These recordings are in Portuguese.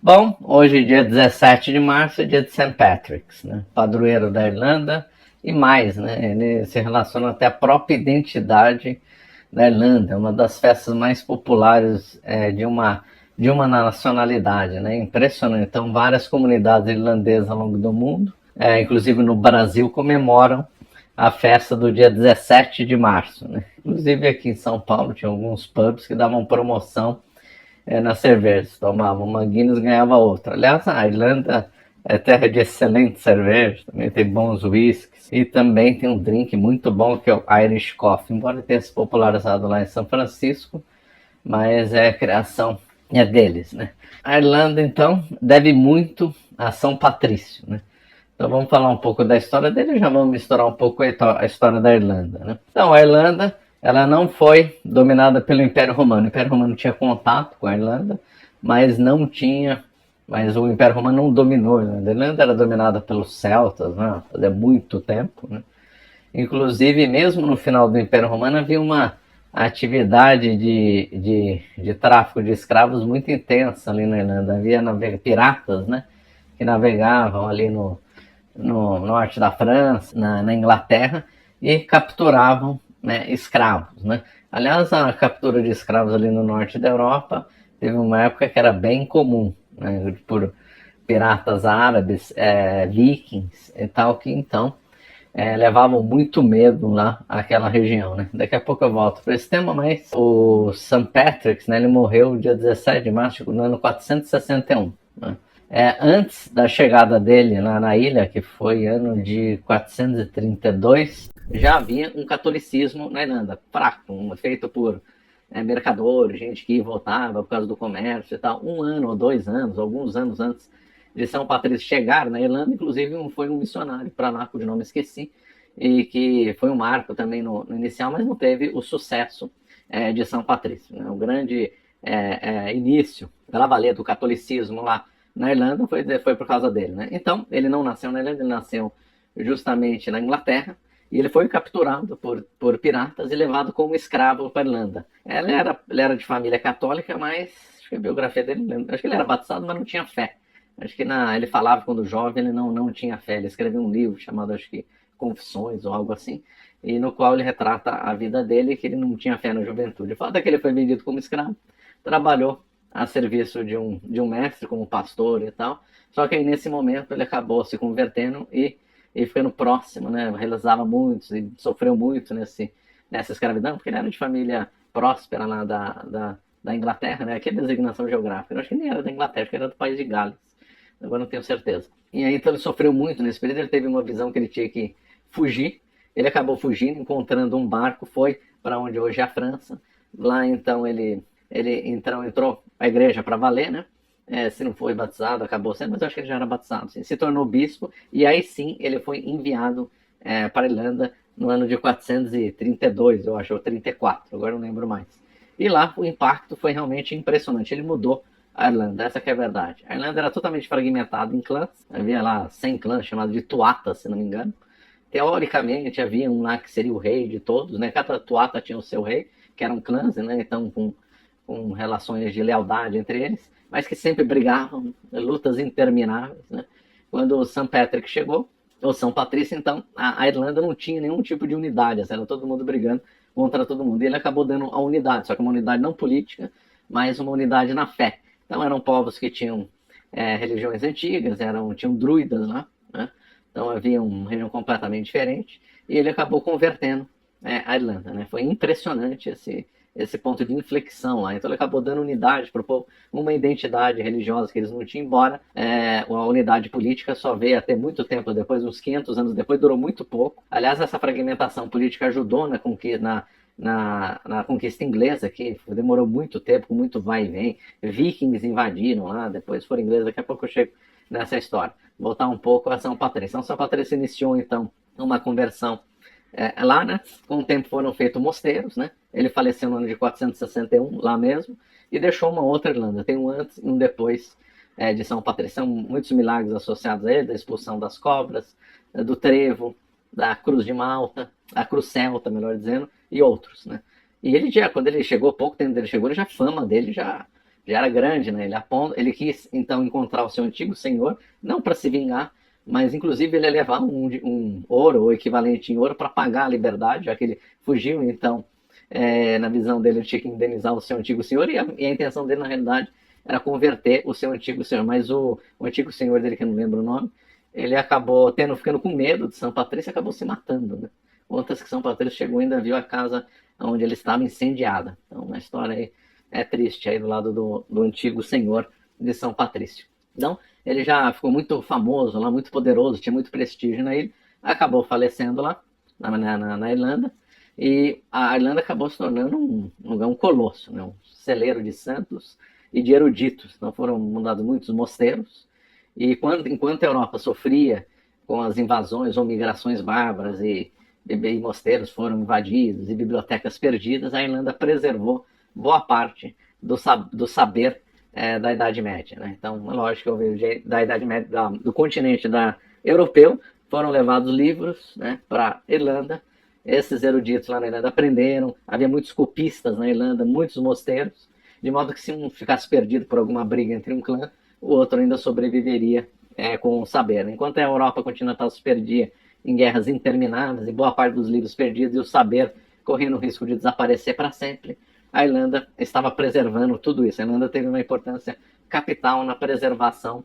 Bom, hoje, dia 17 de março, é dia de St. Patrick's, né? Padroeiro da Irlanda e mais, né? Ele se relaciona até a própria identidade da Irlanda, é uma das festas mais populares de uma nacionalidade, né? Impressionante. Então, várias comunidades irlandesas ao longo do mundo, inclusive no Brasil, comemoram a festa do dia 17 de março, né? Inclusive aqui em São Paulo tinha alguns pubs que davam promoção nas cervejas. Tomava uma Guinness, ganhava outra. Aliás, a Irlanda é terra de excelente cerveja, também tem bons whiskies e também tem um drink muito bom que é o Irish Coffee, embora tenha se popularizado lá em São Francisco, mas é a criação deles, né? A Irlanda, então, deve muito a São Patrício, né? Então vamos falar um pouco da história dele e já vamos misturar um pouco a história da Irlanda, né? Então, a Irlanda, ela não foi dominada pelo Império Romano. O Império Romano tinha contato com a Irlanda, mas o Império Romano não dominou a Irlanda. A Irlanda era dominada pelos celtas, né? Fazia muito tempo, né? Inclusive, mesmo no final do Império Romano, havia uma atividade de tráfico de escravos muito intensa ali na Irlanda. Havia piratas, né? Que navegavam ali no norte da França, na Inglaterra, e capturavam, né, escravos, né? Aliás, a captura de escravos ali no norte da Europa teve uma época que era bem comum, né, por piratas árabes, vikings e tal, que então levavam muito medo lá àquela região, né? Daqui a pouco eu volto para esse tema, mas o St. Patrick's, né, ele morreu dia 17 de março no ano 461, né? Antes da chegada dele lá na ilha, que foi ano de 432, já havia um catolicismo na Irlanda, fraco, feito por mercadores, gente que voltava por causa do comércio e tal. 1 ano ou 2 anos, alguns anos antes de São Patrício chegar na Irlanda, inclusive foi um missionário para lá, cujo nome esqueci, e que foi um marco também no inicial, mas não teve o sucesso de São Patrício, né? O grande início pela valer do catolicismo lá na Irlanda foi por causa dele, né? Então, ele não nasceu na Irlanda, ele nasceu justamente na Inglaterra, e ele foi capturado por piratas e levado como escravo para a Irlanda. Ele era de família católica, mas acho que a biografia dele, acho que ele era batizado, mas não tinha fé. Acho que ele falava quando jovem, ele não tinha fé. Ele escreveu um livro chamado, acho que, Confissões ou algo assim, e no qual ele retrata a vida dele, que ele não tinha fé na juventude. O fato é que ele foi vendido como escravo, trabalhou a serviço de um mestre, como pastor e tal, só que aí nesse momento ele acabou se convertendo e ficando próximo, né? Realizava muito e sofreu muito nessa escravidão, porque ele era de família próspera lá da Inglaterra, né? Aqui é designação geográfica. Eu acho que nem era da Inglaterra, acho que era do país de Gales. Agora não tenho certeza. E aí então ele sofreu muito nesse período, ele teve uma visão que ele tinha que fugir. Ele acabou fugindo, encontrando um barco, foi para onde hoje é a França. Lá então ele entrou a igreja para valer, né? Se não foi batizado, acabou sendo, mas eu acho que ele já era batizado. Sim. Se tornou bispo, e aí sim ele foi enviado para a Irlanda no ano de 432, eu acho, ou 34, agora não lembro mais. E lá o impacto foi realmente impressionante, ele mudou a Irlanda, essa que é a verdade. A Irlanda era totalmente fragmentada em clãs, havia lá 100 clãs, chamados de tuatas, se não me engano. Teoricamente havia um lá que seria o rei de todos, né? Cada tuata tinha o seu rei, que eram clãs, né? Então com relações de lealdade entre eles, mas que sempre brigavam, lutas intermináveis, né? Quando o St. Patrick chegou, ou São Patrício, então, a Irlanda não tinha nenhum tipo de unidade, era todo mundo brigando contra todo mundo. E ele acabou dando a unidade, só que uma unidade não política, mas uma unidade na fé. Então eram povos que tinham religiões antigas, tinham druidas lá, né? Então havia uma região completamente diferente, e ele acabou convertendo a Irlanda, né? Foi impressionante esse ponto de inflexão lá. Então ele acabou dando unidade para o povo, uma identidade religiosa que eles não tinham, embora a unidade política só veio até muito tempo depois, uns 500 anos depois, durou muito pouco. Aliás, essa fragmentação política ajudou na conquista inglesa, que demorou muito tempo, com muito vai e vem. Vikings invadiram lá, depois foram ingleses, daqui a pouco eu chego nessa história. Voltar um pouco a São Patrício. Então, São Patrício iniciou, então, uma conversão lá, né? Com o tempo foram feitos mosteiros, né? Ele faleceu no ano de 461, lá mesmo, e deixou uma outra Irlanda. Tem um antes e um depois de São Patrício. São muitos milagres associados a ele, da expulsão das cobras, do trevo, da cruz de Malta, a cruz celta, melhor dizendo, e outros, né? E ele já, quando ele chegou, pouco tempo dele chegou, a fama dele já já era grande, né? Ele quis então encontrar o seu antigo senhor, não para se vingar, mas inclusive ele ia levar um ouro, ou equivalente em ouro, para pagar a liberdade, já que ele fugiu. Então, na visão dele, ele tinha que indenizar o seu antigo senhor, e a intenção dele, na realidade, era converter o seu antigo senhor. Mas o antigo senhor dele, que eu não lembro o nome, ele acabou ficando com medo de São Patrício e acabou se matando, né? Outras que São Patrício chegou e ainda viu a casa onde ele estava incendiada. Então, uma história aí é triste aí do lado do antigo senhor de São Patrício. Então, ele já ficou muito famoso lá, muito poderoso, tinha muito prestígio na ilha, acabou falecendo lá, na Irlanda, e a Irlanda acabou se tornando um colosso, né? Um celeiro de santos e de eruditos. Então foram fundados muitos mosteiros, e enquanto a Europa sofria com as invasões ou migrações bárbaras, e mosteiros foram invadidos, e bibliotecas perdidas, a Irlanda preservou boa parte do saber da Idade Média, né? Então, é lógico que da Idade Média, do continente europeu, foram levados livros, né, para a Irlanda. Esses eruditos lá na Irlanda aprenderam, havia muitos copistas na Irlanda, muitos mosteiros, de modo que se um ficasse perdido por alguma briga entre um clã, o outro ainda sobreviveria com o saber. Enquanto a Europa continental se perdia em guerras intermináveis, e boa parte dos livros perdidos e o saber correndo o risco de desaparecer para sempre, a Irlanda estava preservando tudo isso. A Irlanda teve uma importância capital na preservação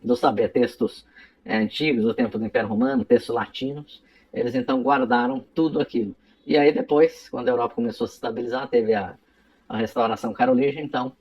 do saber. Textos antigos, do tempo do Império Romano, textos latinos, eles então guardaram tudo aquilo. E aí depois, quando a Europa começou a se estabilizar, teve a restauração carolíngia, então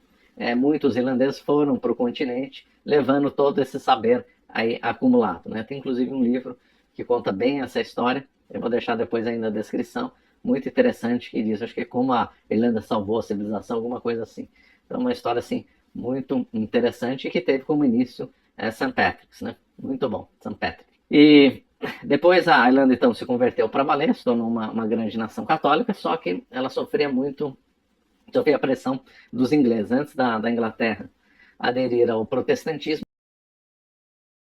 muitos irlandeses foram para o continente, levando todo esse saber aí acumulado, né? Tem inclusive um livro que conta bem essa história, eu vou deixar depois aí na descrição, muito interessante, que diz, acho que é como a Irlanda salvou a civilização, alguma coisa assim. Então, uma história assim muito interessante, que teve como início St. Patrick's, né? Muito bom, St. Patrick. E depois a Irlanda então se converteu para valer, se tornou uma grande nação católica, só que ela sofria a pressão dos ingleses. Antes da Inglaterra aderir ao protestantismo,